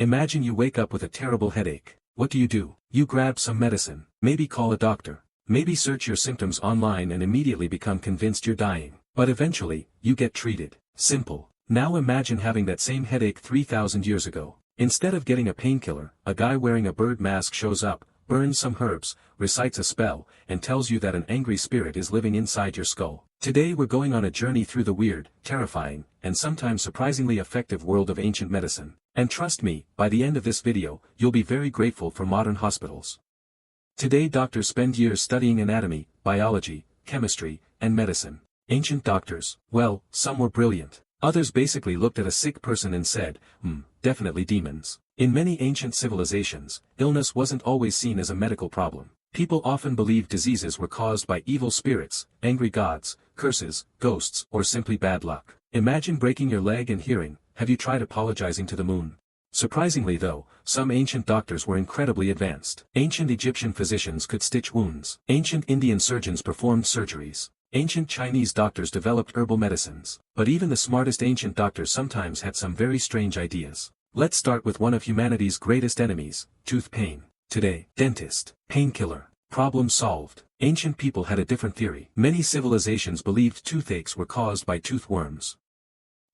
Imagine you wake up with a terrible headache. What do? You grab some medicine, maybe call a doctor, maybe search your symptoms online and immediately become convinced you're dying. But eventually, you get treated. Simple. Now imagine having that same headache 3,000 years ago. Instead of getting a painkiller, a guy wearing a bird mask shows up, burns some herbs, recites a spell, and tells you that an angry spirit is living inside your skull. Today we're going on a journey through the weird, terrifying, and sometimes surprisingly effective world of ancient medicine. And trust me, by the end of this video, you'll be very grateful for modern hospitals. Today doctors spend years studying anatomy, biology, chemistry, and medicine. Ancient doctors, well, some were brilliant. Others basically looked at a sick person and said, definitely demons. In many ancient civilizations, illness wasn't always seen as a medical problem. People often believed diseases were caused by evil spirits, angry gods, curses, ghosts, or simply bad luck. Imagine breaking your leg and hearing, "Have you tried apologizing to the moon?" Surprisingly though, some ancient doctors were incredibly advanced. Ancient Egyptian physicians could stitch wounds. Ancient Indian surgeons performed surgeries. Ancient Chinese doctors developed herbal medicines. But even the smartest ancient doctors sometimes had some very strange ideas. Let's start with one of humanity's greatest enemies, tooth pain. Today, dentist, painkiller, problem solved. Ancient people had a different theory. Many civilizations believed toothaches were caused by tooth worms.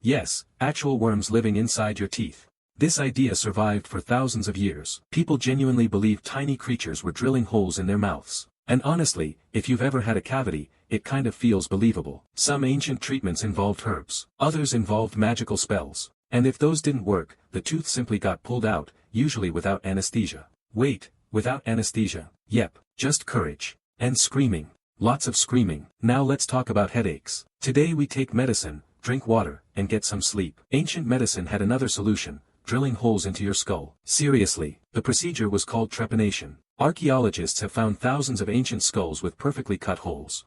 Yes, actual worms living inside your teeth. This idea survived for thousands of years. People genuinely believed tiny creatures were drilling holes in their mouths. And honestly, if you've ever had a cavity, it kind of feels believable. Some ancient treatments involved herbs. Others involved magical spells. And if those didn't work, the tooth simply got pulled out, usually without anesthesia. Wait, without anesthesia? Yep, just courage. And screaming. Lots of screaming. Now let's talk about headaches. Today we take medicine, drink water, and get some sleep. Ancient medicine had another solution, drilling holes into your skull. Seriously, the procedure was called trepanation. Archaeologists have found thousands of ancient skulls with perfectly cut holes.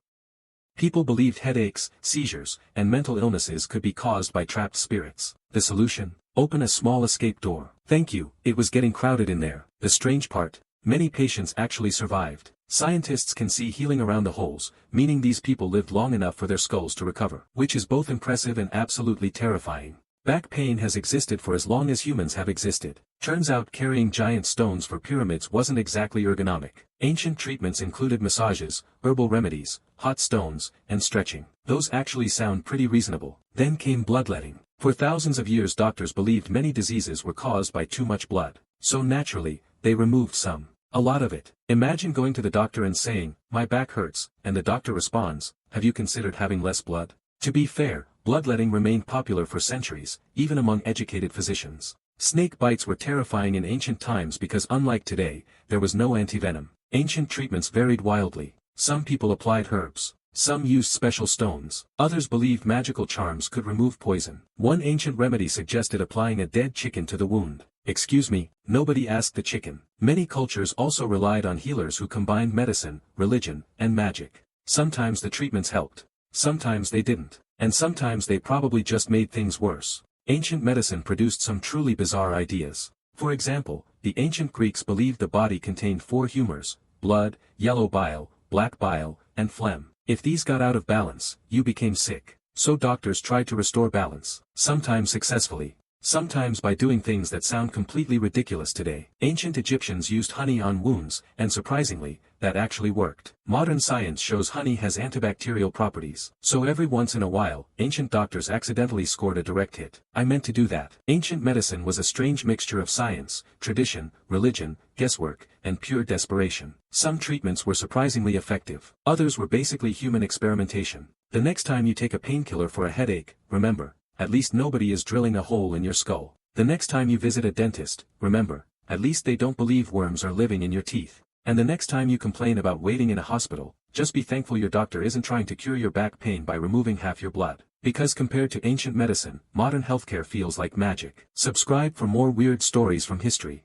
People believed headaches, seizures, and mental illnesses could be caused by trapped spirits. The solution? Open a small escape door. Thank you, it was getting crowded in there. The strange part? Many patients actually survived. Scientists can see healing around the holes, meaning these people lived long enough for their skulls to recover. Which is both impressive and absolutely terrifying. Back pain has existed for as long as humans have existed. Turns out carrying giant stones for pyramids wasn't exactly ergonomic. Ancient treatments included massages, herbal remedies, hot stones, and stretching. Those actually sound pretty reasonable. Then came bloodletting. For thousands of years doctors believed many diseases were caused by too much blood. So naturally, they removed some. A lot of it. Imagine going to the doctor and saying, "My back hurts," and the doctor responds, "Have you considered having less blood?" To be fair, bloodletting remained popular for centuries, even among educated physicians. Snake bites were terrifying in ancient times because unlike today, there was no antivenom. Ancient treatments varied wildly. Some people applied herbs. Some used special stones. Others believed magical charms could remove poison. One ancient remedy suggested applying a dead chicken to the wound. Excuse me, nobody asked the chicken. Many cultures also relied on healers who combined medicine, religion, and magic. Sometimes the treatments helped. Sometimes they didn't. And sometimes they probably just made things worse. Ancient medicine produced some truly bizarre ideas. For example, the ancient Greeks believed the body contained 4 humors: blood, yellow bile, black bile, and phlegm. If these got out of balance, you became sick. So doctors tried to restore balance, sometimes successfully, sometimes by doing things that sound completely ridiculous today. Ancient Egyptians used honey on wounds, and surprisingly, that actually worked. Modern science shows honey has antibacterial properties. So every once in a while, ancient doctors accidentally scored a direct hit. I meant to do that. Ancient medicine was a strange mixture of science, tradition, religion, guesswork, and pure desperation. Some treatments were surprisingly effective. Others were basically human experimentation. The next time you take a painkiller for a headache, remember, at least nobody is drilling a hole in your skull. The next time you visit a dentist, remember, at least they don't believe worms are living in your teeth. And the next time you complain about waiting in a hospital, just be thankful your doctor isn't trying to cure your back pain by removing half your blood. Because compared to ancient medicine, modern healthcare feels like magic. Subscribe for more weird stories from history.